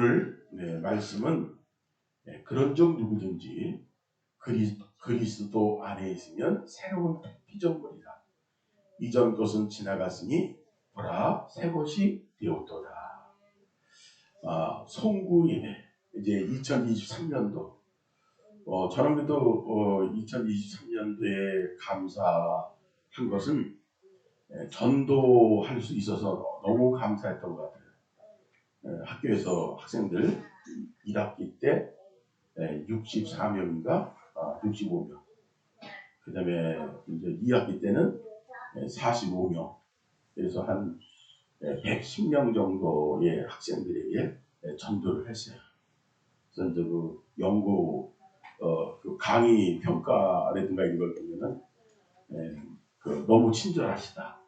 오늘 말씀은 그런즉 누구든지 그리스도 안에 있으면 새로운 피조물이다. 이전 것은 지나갔으니 보라 새 것이 되었도다. 송구 예배 이제 2023년도 저는 그래도 2023년도에 감사한 것은 전도할 수 있어서 너무 감사했던 것 같아요. 학교에서 학생들 1학기 때 64명인가 65명, 그 다음에 이제 2학기 때는 45명, 그래서 한 110명 정도의 학생들에게 전도를 했어요. 그래서 이제 그 연구 그 강의 평가라든가 이런 걸 보면은 너무 친절하시다.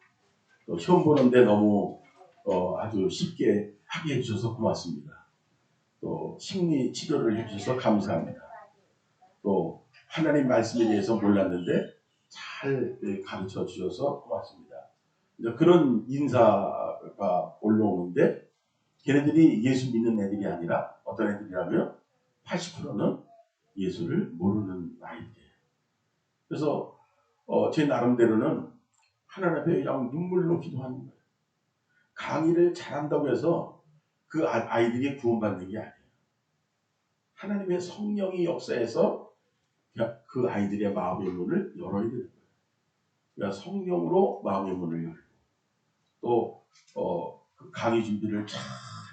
또 시험 보는데 너무 아주 쉽게 하게 해주셔서 고맙습니다. 또 심리 치료를 해주셔서 감사합니다. 또 하나님 말씀에 대해서 몰랐는데 잘 가르쳐 주셔서 고맙습니다. 그런 인사가 올라오는데 걔네들이 예수 믿는 애들이 아니라 어떤 애들이라면 80%는 예수를 모르는 아이들이에요. 그래서 제 나름대로는 하나님 앞에 그냥 눈물로 기도하는 거예요. 강의를 잘한다고 해서 그 아이들이 구원받는 게 아니에요. 하나님의 성령이 역사해서 그 아이들의 마음의 문을 열어야 되는 거예요. 그러니까 성령으로 마음의 문을 열고 또 그 강의 준비를 잘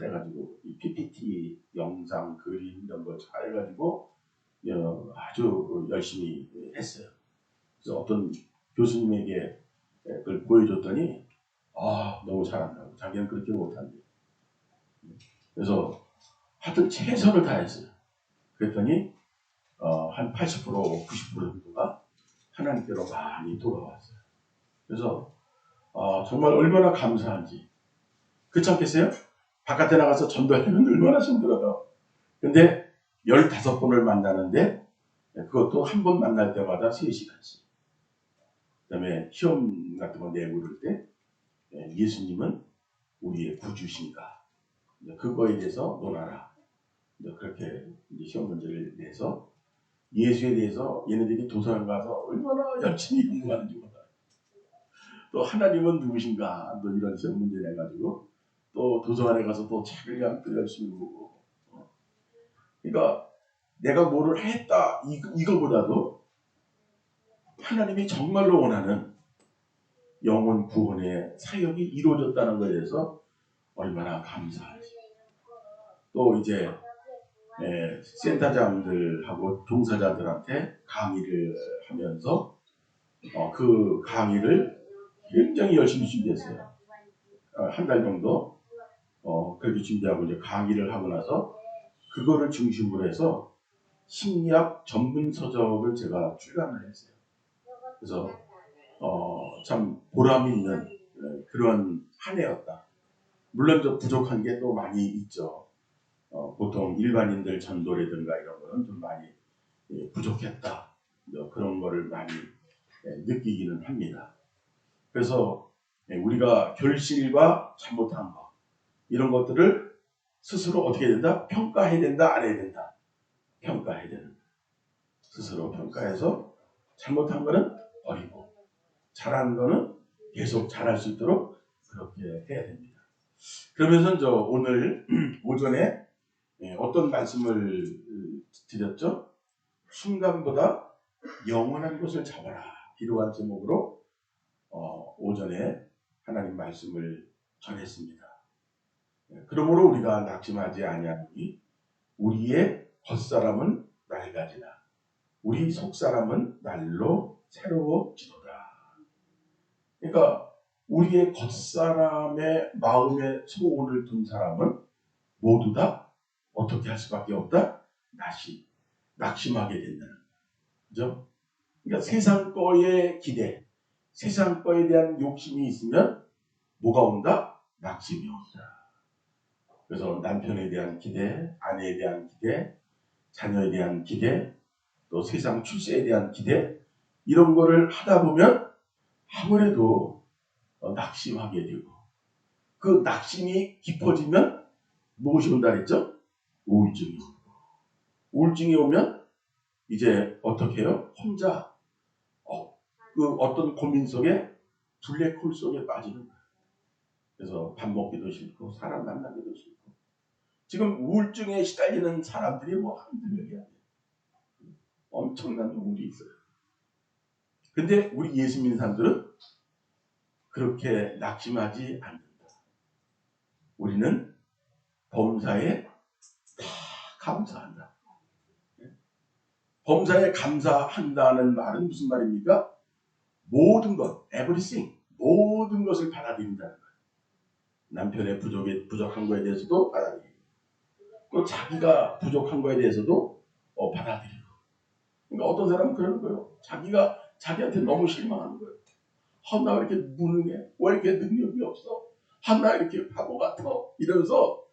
해가지고 이 PPT, 영상, 그림 이런 거 잘 해가지고 아주 열심히 했어요. 그래서 어떤 교수님에게 그걸 보여줬더니 너무 잘한다고. 자기는 그렇게 못한대. 그래서 하여튼 최선을 다했어요. 그랬더니 한 80%, 90% 정도가 하나님께로 많이 돌아왔어요. 그래서 정말 얼마나 감사한지. 그렇지 않겠어요? 바깥에 나가서 전도하면 얼마나 힘들어요. 근데 15번을 만나는데 그것도 한 번 만날 때마다 3시간씩. 그 다음에 시험 같은 거 내물을 때 예수님은 우리의 구주신가. 그거에 대해서 논하라. 그렇게 이제 시험 문제를 내서 예수에 대해서 얘네들이 도서관 가서 얼마나 열심히 공부하는지 몰라요. 또 하나님은 누구신가 또 이런 시험 문제 내가지고 또 도서관에 가서 또 책을 또 열심히 보고. 그러니까 내가 뭐를 했다 이거보다도 하나님이 정말로 원하는 영혼 구원의 사역이 이루어졌다는 것에 대해서 얼마나 감사하지. 또 이제 센터장들하고 종사자들한테 강의를 하면서 그 강의를 굉장히 열심히 준비했어요. 한 달 정도 그렇게 준비하고 이제 강의를 하고 나서 그거를 중심으로 해서 심리학 전문 서적을 제가 출간을 했어요. 그래서 참 보람 있는 그런 한 해였다. 물론 좀 부족한 게 또 많이 있죠. 보통 일반인들 전도라든가 이런 거는 좀 많이 부족했다. 그런 거를 많이 느끼기는 합니다. 그래서 우리가 결실과 잘못한 것 이런 것들을 스스로 어떻게 해야 된다? 평가해야 된다? 안 해야 된다? 평가해야 된다. 스스로 평가해서 잘못한 거는 버리고 잘한 거는 계속 잘할 수 있도록 그렇게 해야 됩니다. 그러면서 오늘 오전에 어떤 말씀을 드렸죠? 순간보다 영원한 것을 잡아라. 이러한 제목으로 오전에 하나님 말씀을 전했습니다. 그러므로 우리가 낙심하지 아니하노니 우리의 겉사람은 낡아지나 우리 속사람은 날로 새로워지도다. 그러니까 우리의 겉사람의 마음에 소원을 둔 사람은 모두 다 어떻게 할 수밖에 없다? 낙심하게 된다는 거죠. 그죠? 그러니까 세상 거에 기대, 세상 거에 대한 욕심이 있으면 뭐가 온다? 낙심이 온다. 그래서 남편에 대한 기대, 아내에 대한 기대, 자녀에 대한 기대, 또 세상 출세에 대한 기대 이런 거를 하다 보면 아무래도 낙심하게 되고 그 낙심이 깊어지면 무엇이 온다 그랬죠? 우울증이 오고, 우울증이 오면 이제 어떻게 해요? 혼자 그 어떤 고민 속에 블랙홀 속에 빠지는 거예요. 그래서 밥 먹기도 싫고 사람 만나기도 싫고. 지금 우울증에 시달리는 사람들이 뭐 한두 명이 아니에요. 엄청난 우울이 있어요. 근데 우리 예수 믿는 사람들은 그렇게 낙심하지 않는다. 우리는 범사에 다 감사한다. 범사에 감사한다는 말은 무슨 말입니까? 모든 것, everything, 모든 것을 받아들인다는 거예요. 남편의 부족한 거에 대해서도 받아들이고, 또 자기가 부족한 거에 대해서도 받아들이고. 그러니까 어떤 사람은 그러는 거예요. 자기가 자기한테 너무 실망하는 거예요. 나 왜 이렇게 무능해? 왜 이렇게 능력이 없어? 나 이렇게 바보 같아? 이러면서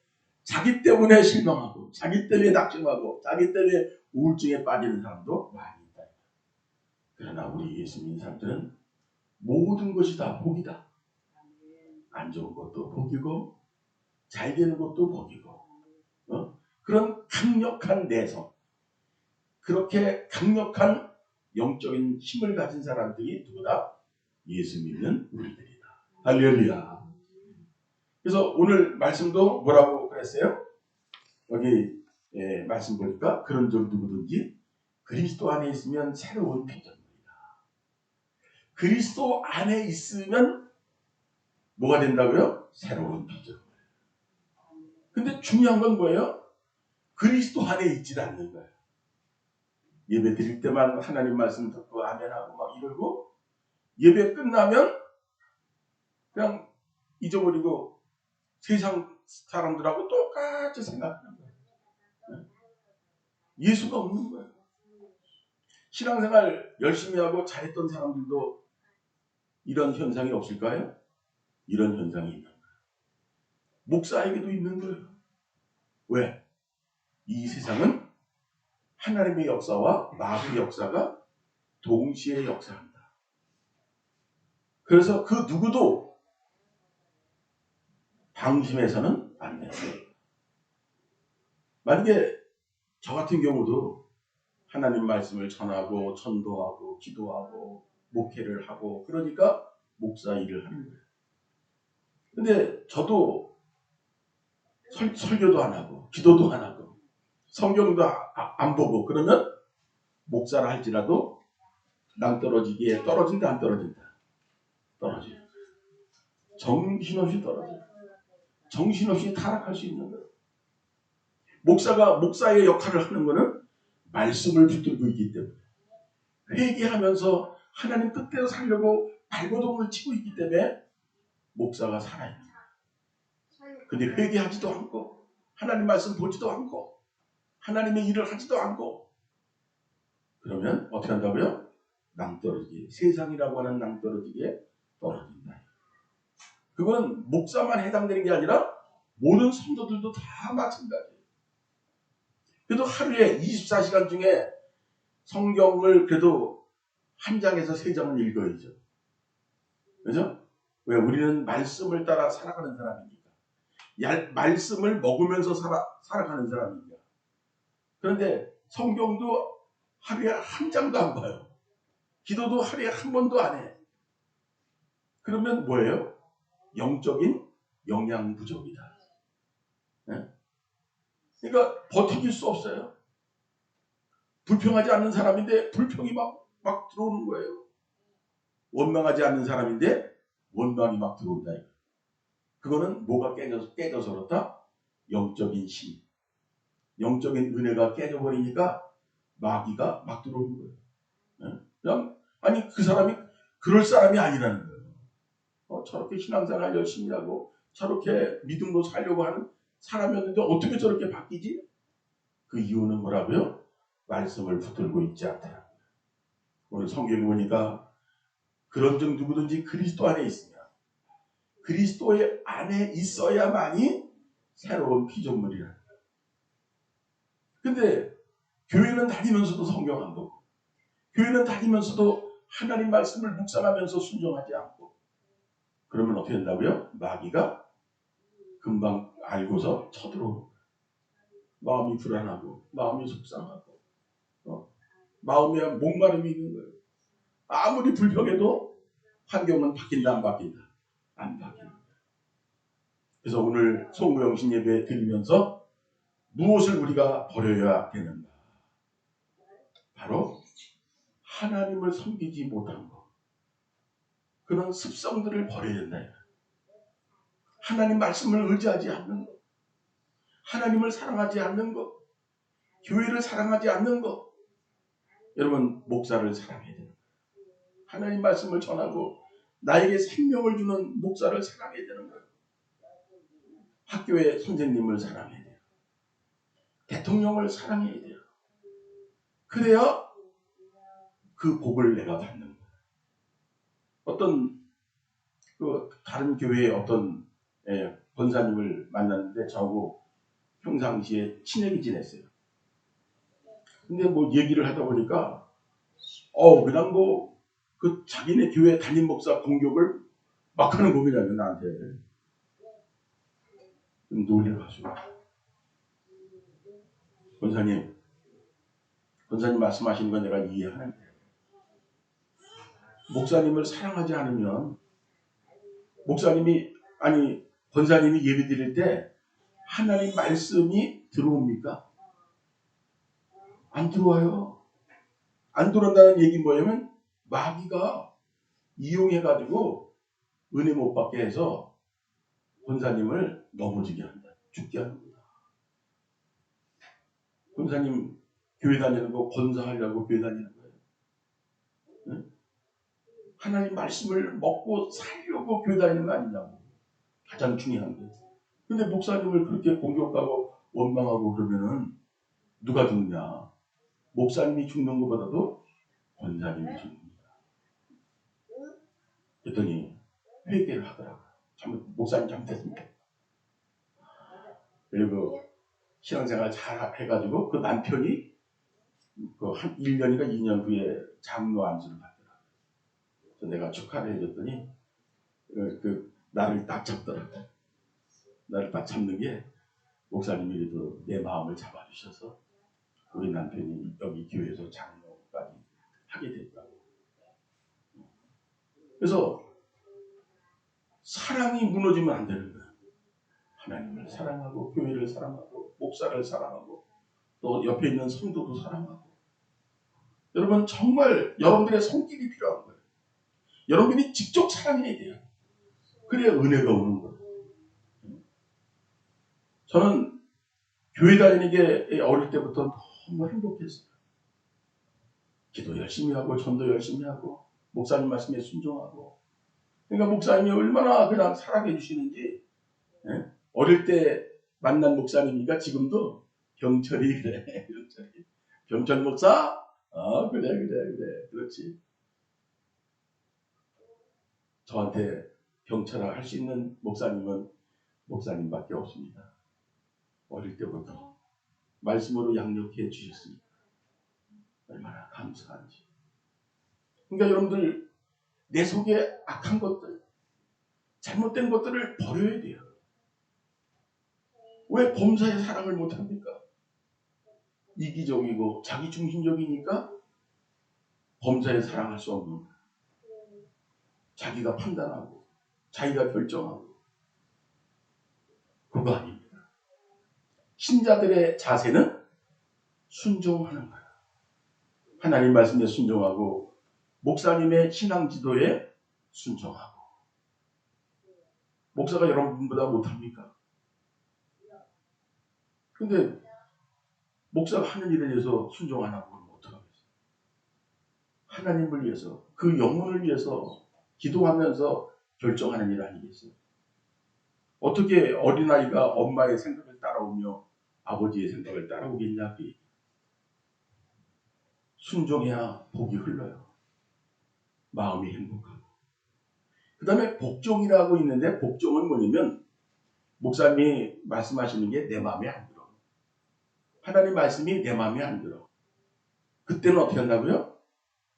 자기 때문에 실망하고, 자기 때문에 낙심하고, 자기 때문에 우울증에 빠지는 사람도 많이 있다. 그러나 우리 예수 믿는 사람들은 모든 것이 다 복이다. 안 좋은 것도 복이고, 잘 되는 것도 복이고, 그런 강력한 내성, 그렇게 강력한 영적인 힘을 가진 사람들이 누구다? 예수 믿는 우리들이다. 할렐루야. 그래서 오늘 말씀도 뭐라고 그랬어요? 여기 말씀 보니까 그런 점 누구든지 그리스도 안에 있으면 새로운 피조물이다. 그리스도 안에 있으면 뭐가 된다고요? 새로운 피조물. 근데 중요한 건 뭐예요? 그리스도 안에 있지 않는 거예요. 예배 드릴 때만 하나님 말씀 듣고 아멘하고 막 이러고, 예배 끝나면 그냥 잊어버리고 세상 사람들하고 똑같이 생각하는 거예요. 예수가 없는 거예요. 신앙생활 열심히 하고 잘했던 사람들도 이런 현상이 없을까요? 이런 현상이 있는 거예요. 목사에게도 있는 거예요. 왜? 이 세상은 하나님의 역사와 마귀의 역사가 동시에 역사한다. 그래서 그 누구도 방심해서는 안 돼요. 만약에 저 같은 경우도 하나님 말씀을 전하고 전도하고 기도하고 목회를 하고 그러니까 목사 일을 하는 거예요. 근데 저도 설교도 안 하고 기도도 안 하고 성경도 안 보고 그러면 목사를 할지라도 낭떠러지기에 떨어진다 안 떨어진다? 떨어져요. 정신없이 떨어져요. 정신없이 타락할 수 있는 거예요. 목사가 목사의 역할을 하는 거는 말씀을 붙들고 있기 때문에 회개하면서 하나님 뜻대로 살려고 발버둥을 치고 있기 때문에 목사가 살아있는 거예요. 근데 회개하지도 않고 하나님 말씀 보지도 않고 하나님의 일을 하지도 않고 그러면 어떻게 한다고요? 낭떠러지기, 세상이라고 하는 낭떠러지기에 떨어진다. 그건 목사만 해당되는 게 아니라 모든 성도들도 다 마찬가지예요. 그래도 하루에 24시간 중에 성경을 그래도 한 장에서 세 장은 읽어야죠. 그죠? 왜? 우리는 말씀을 따라 살아가는 사람이니까. 말씀을 먹으면서 살아가는 사람이니까. 그런데 성경도 하루에 한 장도 안 봐요. 기도도 하루에 한 번도 안 해. 그러면 뭐예요? 영적인 영양 부족이다. 네? 그러니까 버티길 수 없어요. 불평하지 않는 사람인데 불평이 막 들어오는 거예요. 원망하지 않는 사람인데 원망이 막 들어온다. 그거는 뭐가 깨져서 그렇다? 영적인 힘, 영적인 은혜가 깨져버리니까 마귀가 막 들어오는 거예요. 네? 그냥 아니 그 사람이 그럴 사람이 아니라는 거예요. 저렇게 신앙생활 열심히 하고 저렇게 믿음으로 살려고 하는 사람이었는데 어떻게 저렇게 바뀌지? 그 이유는 뭐라고요? 말씀을 붙들고 있지 않다. 오늘 성경에 보니까 그런 중 누구든지 그리스도 안에 있으며 그리스도의 안에 있어야만이 새로운 피조물이라. 근데 교회는 다니면서도 성경 안 보고 교회는 다니면서도 하나님 말씀을 묵상하면서 순종하지 않고 그러면 어떻게 된다고요? 마귀가 금방 알고서 쳐들어오는 거예요. 마음이 불안하고 마음이 속상하고 마음에 목마름이 있는 거예요. 아무리 불평해도 환경은 바뀐다 안 바뀐다? 안 바뀐다. 그래서 오늘 송구영신 예배 드리면서 무엇을 우리가 버려야 되는가? 바로 하나님을 섬기지 못한 것. 그런 습성들을 버려야 된다. 하나님 말씀을 의지하지 않는 것. 하나님을 사랑하지 않는 것. 교회를 사랑하지 않는 것. 여러분, 목사를 사랑해야 돼요. 하나님 말씀을 전하고 나에게 생명을 주는 목사를 사랑해야 되는 거예요. 학교의 선생님을 사랑해야 돼요. 대통령을 사랑해야 돼요. 그래야 그 복을 내가 받는 거예요. 어떤 다른 교회의 어떤 권사님을 만났는데 저하고 평상시에 친하게 지냈어요. 근데 뭐 얘기를 하다 보니까 그냥 그 자기네 교회 담임 목사 공격을 막 하는 거냐면 나한테 놀래가지고 권사님 말씀하시는 건 내가 이해하는데 목사님을 사랑하지 않으면 권사님이 예배 드릴 때 하나님 말씀이 들어옵니까? 안 들어와요. 안 들어온다는 얘기는 뭐냐면 마귀가 이용해가지고 은혜 못 받게 해서 권사님을 넘어지게 한다. 죽게 하는 거다. 권사님 교회 다니는 거 권사하려고 교회 다니는 거예요. 응? 하나님 말씀을 먹고 살려고 교회 다니는 거 아니냐고. 가장 중요한 거예요. 근데 목사님을 그렇게 공격하고 원망하고 그러면은 누가 죽느냐? 목사님이 죽는 것보다도 권사님이 죽습니다. 그랬더니 회개를 하더라고요. 목사님 잘못했습니다. 그리고 신앙생활 잘 해가지고 그 남편이 한 1년인가 2년 후에 장로 안수를 받더라고요. 그래서 내가 축하를 해줬더니 나를 딱 잡더라고요. 나를 딱 잡는 게 목사님이 그래도 내 마음을 잡아주셔서 우리 남편이 여기 교회에서 장로까지 하게 됐다고. 그래서 사랑이 무너지면 안 되는 거예요. 하나님을 사랑하고 교회를 사랑하고 목사를 사랑하고 또 옆에 있는 성도도 사랑하고. 여러분 정말 여러분들의 손길이 필요한 거예요. 여러분이 직접 사랑해야 돼요. 그래야 은혜가 오는 거예요. 저는 교회 다니는 게 어릴 때부터 너무 행복했어요. 기도 열심히 하고 전도 열심히 하고 목사님 말씀에 순종하고. 그러니까 목사님이 얼마나 그냥 사랑해 주시는지. 어릴 때 만난 목사님이니까 지금도 병철이 그래. 병철 목사? 그래. 그렇지. 저한테 병철아 할 수 있는 목사님은 목사님밖에 없습니다. 어릴 때부터 말씀으로 양육해 주셨습니다. 얼마나 감사한지. 그러니까 여러분들 내 속에 악한 것들, 잘못된 것들을 버려야 돼요. 왜 범사의 사랑을 못합니까? 이기적이고 자기중심적이니까 범사에 사랑할 수 없는 거예요. 자기가 판단하고 자기가 결정하고. 그거 아닙니다. 신자들의 자세는 순종하는 거예요. 하나님 말씀에 순종하고 목사님의 신앙 지도에 순종하고. 목사가 여러분보다 못합니까? 근데 목사가 하는 일에 대해서 순종 안 하고 그러면 어떡하겠어요? 하나님을 위해서 그 영혼을 위해서 기도하면서 결정하는 일 아니겠어요? 어떻게 어린아이가 엄마의 생각을 따라오며 아버지의 생각을 따라오겠냐? 순종해야 복이 흘러요. 마음이 행복하고. 그 다음에 복종이라고 있는데 복종은 뭐냐면 목사님이 말씀하시는 게 내 마음에 안 들어. 하나님 말씀이 내 마음에 안 들어. 그때는 어떻게 한다고요?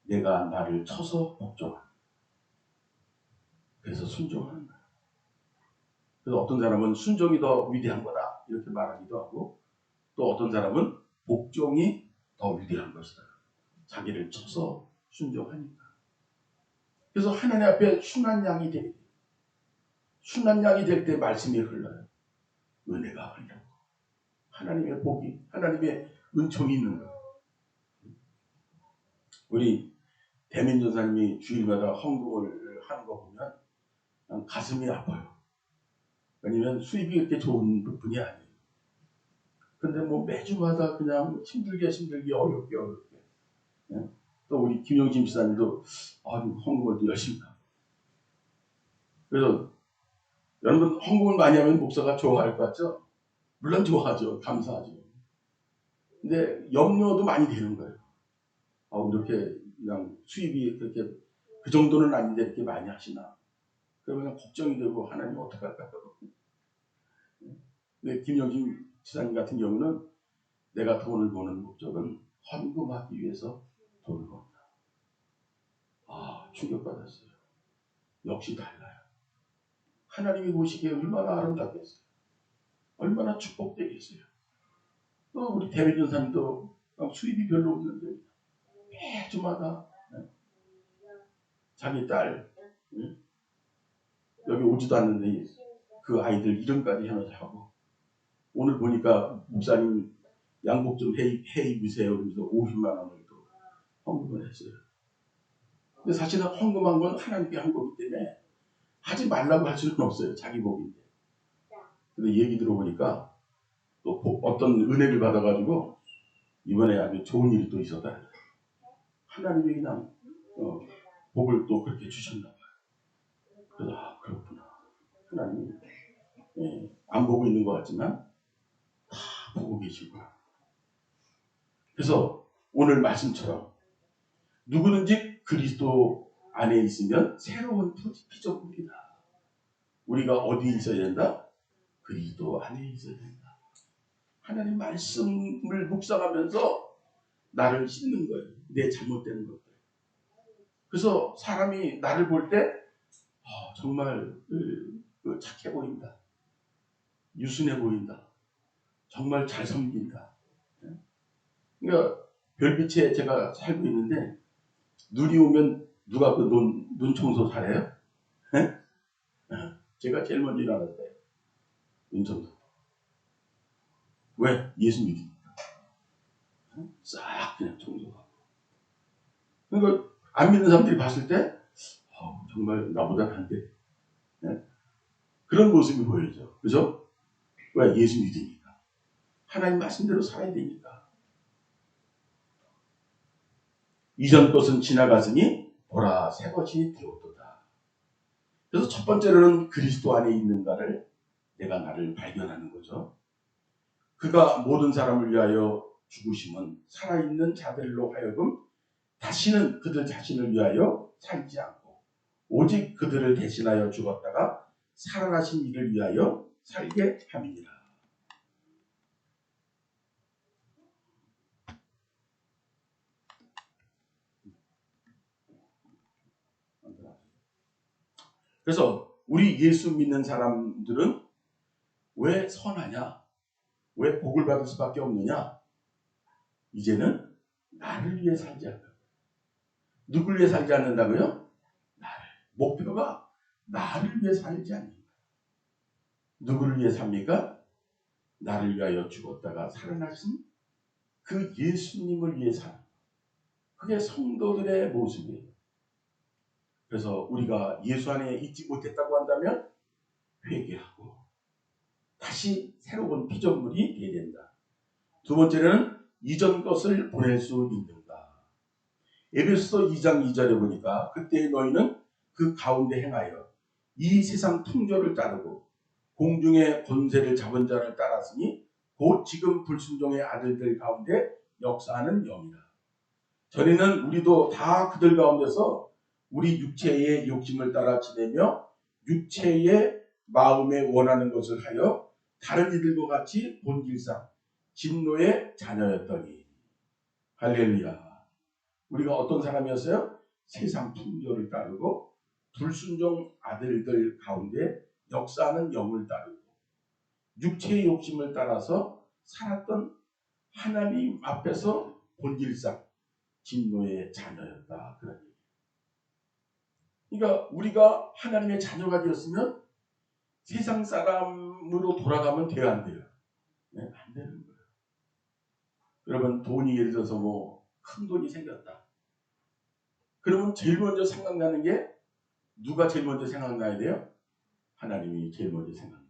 내가 나를 쳐서 복종하는. 그래서 순종하는 거야. 그래서 어떤 사람은 순종이 더 위대한 거다 이렇게 말하기도 하고, 또 또 어떤 사람은 복종이 더 위대한 것이다. 자기를 쳐서 순종하니까. 그래서 하나님 앞에 순한 양이 될 때, 순한 양이 될 때 말씀이 흘러요. 은혜가 흘러요. 하나님의 복이, 하나님의 은총이 있는 거예요. 우리 대민 전사님이 주일마다 헌금을 하는 거 보면 그냥 가슴이 아파요. 왜냐면 수입이 그렇게 좋은 분이 아니에요. 근데 뭐 매주마다 그냥 힘들게 어렵게 예? 또 우리 김영진 지사님도 헌금을 또 열심히 하고. 그래서 여러분 헌금을 많이 하면 목사가 좋아할 것 같죠? 물론 좋아하죠. 감사하죠. 근데 염려도 많이 되는 거예요. 이렇게 그냥 수입이 그렇게 그 정도는 아닌데 이렇게 많이 하시나? 그러면 걱정이 되고 하나님 어떡할까? 근데 김영진 지사님 같은 경우는 내가 돈을 버는 목적은 헌금하기 위해서 돈을 번다. 충격받았어요. 역시 달라요. 하나님이 보시기에 얼마나 아름답겠어요. 얼마나 축복되겠어요. 또 우리 대리전사님도 수입이 별로 없는데 매주마다 자기 딸 여기 오지도 않는데 그 아이들 이름까지 해놓고 하고 오늘 보니까 목사님 양복 좀 해 입으세요. 그래서 50만 원을 또 헌금을 했어요. 근데 사실은 헌금한 건 하나님께 한 거기 때문에 하지 말라고 할 수는 없어요. 자기 복인데. 근데 얘기 들어보니까 또 어떤 은혜를 받아가지고 이번에 아주 좋은 일이 또 있었다. 하나님이 그냥 복을 또 그렇게 주셨나 봐요. 그래서 그렇구나. 하나님이 안 보고 있는 것 같지만 다 보고 계시구나. 그래서 오늘 말씀처럼 누구든지 그리스도 안에 있으면 새로운 피조물이다. 우리가 어디에 있어야 된다? 그리스도 안에 있어야 된다. 하나님 말씀을 묵상하면서 나를 씻는 거예요. 내 잘못된 것들. 그래서 사람이 나를 볼 때 정말 착해 보인다. 유순해 보인다. 정말 잘 섬긴다. 그러니까 별빛에 제가 살고 있는데 눈이 오면 누가 그 눈 청소 잘해요? 제가 제일 먼저 일어났어요. 눈 청소. 왜? 예수 믿으니까. 싹 그냥 청소하고. 그러니까 안 믿는 사람들이 봤을 때 정말 나보다는 안 돼. 그런 모습이 보여져. 그죠? 왜? 예수 믿으니까. 하나님 말씀대로 살아야 되니까. 이전 것은 지나갔으니 보라 새 것이 되었도다. 그래서 첫 번째로는 그리스도 안에 있는가를 내가 나를 발견하는 거죠. 그가 모든 사람을 위하여 죽으심은 살아있는 자들로 하여금 다시는 그들 자신을 위하여 살지 않고 오직 그들을 대신하여 죽었다가 살아나신 이를 위하여 살게 함이니라. 그래서 우리 예수 믿는 사람들은 왜 선하냐? 왜 복을 받을 수밖에 없느냐? 이제는 나를 위해 살지 않는다. 누굴 위해 살지 않는다고요? 나를. 목표가 나를 위해 살지 않는다. 누구를 위해 삽니까? 나를 위하여 죽었다가 살아나신 그 예수님을 위해 사는. 그게 성도들의 모습이에요. 그래서 우리가 예수 안에 있지 못했다고 한다면 회개하고 다시 새로운 피조물이 되어야 된다. 두 번째는 이전 것을 보낼 수 있는가. 에베소서 2장 2절에 보니까 그때 너희는 그 가운데 행하여 이 세상 풍조를 따르고 공중의 권세를 잡은 자를 따랐으니 곧 지금 불순종의 아들들 가운데 역사하는 영이라. 전에는 우리도 다 그들 가운데서 우리 육체의 욕심을 따라 지내며 육체의 마음에 원하는 것을 하여 다른 이들과 같이 본질상 진노의 자녀였더니. 할렐루야. 우리가 어떤 사람이었어요? 세상 풍조를 따르고 불순종 아들들 가운데 역사하는 영을 따르고 육체의 욕심을 따라서 살았던 하나님 앞에서 본질상 진노의 자녀였다. 그런 얘기. 그러니까 우리가 하나님의 자녀가 되었으면 세상 사람으로 돌아가면 돼요, 안 돼요? 네, 안 되는 거예요. 여러분, 돈이 예를 들어서 뭐 큰 돈이 생겼다. 그러면 제일 먼저 생각나는 게 누가 제일 먼저 생각나야 돼요? 하나님이 제일 먼저 생각나요.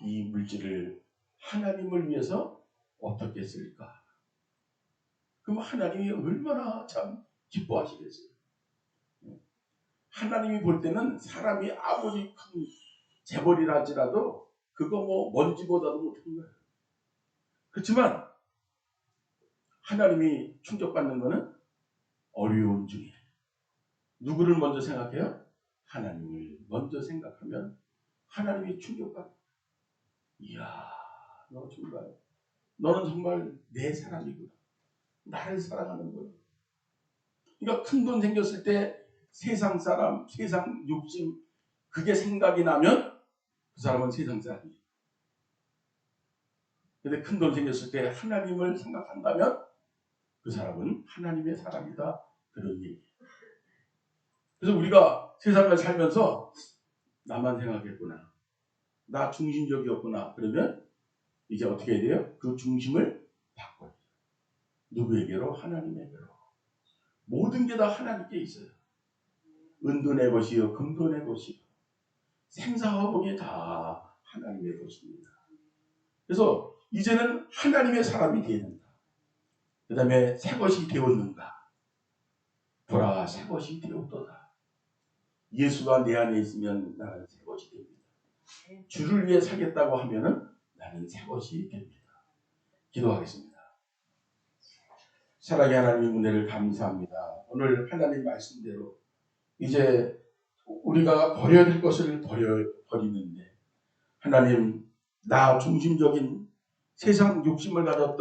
이 물질을 하나님을 위해서 어떻게 쓸까? 그럼 하나님이 얼마나 참 기뻐하시겠어요. 하나님이 볼 때는 사람이 아무리 큰 재벌이라 할지라도 그거 뭐 먼지보다도 못한 거예요. 그렇지만 하나님이 충격받는 거는 어려운 중에 누구를 먼저 생각해요? 하나님을 먼저 생각하면 하나님이 충격받아요. 이야, 너는 정말 내 사람이구나. 나를 사랑하는 거야. 그러니까 큰 돈 생겼을 때 세상 사람, 세상 욕심 그게 생각이 나면 그 사람은 세상 사람이에요. 근데 큰 돈 생겼을 때 하나님을 생각한다면 그 사람은 하나님의 사람이다. 그런 얘기. 그래서 우리가 세상을 살면서 나만 생각했구나. 나 중심적이었구나. 그러면 이제 어떻게 해야 돼요? 그 중심을 바꿔요. 누구에게로? 하나님에게로. 모든 게 다 하나님께 있어요. 은도 내 것이요 금도 내 것이요 생사화복이 다 하나님의 것입니다. 그래서 이제는 하나님의 사람이 되어야 된다. 그 다음에 새 것이 되었는가? 보라 새 것이 되었도다. 예수가 내 안에 있으면 나는 새 것이 됩니다. 주를 위해 살겠다고 하면은 나는 새 것이 됩니다. 기도하겠습니다. 사랑의 하나님 은혜를 감사합니다. 오늘 하나님 말씀대로 이제 우리가 버려야 될 것을 버리는데 하나님 나 중심적인 세상 욕심을 가졌던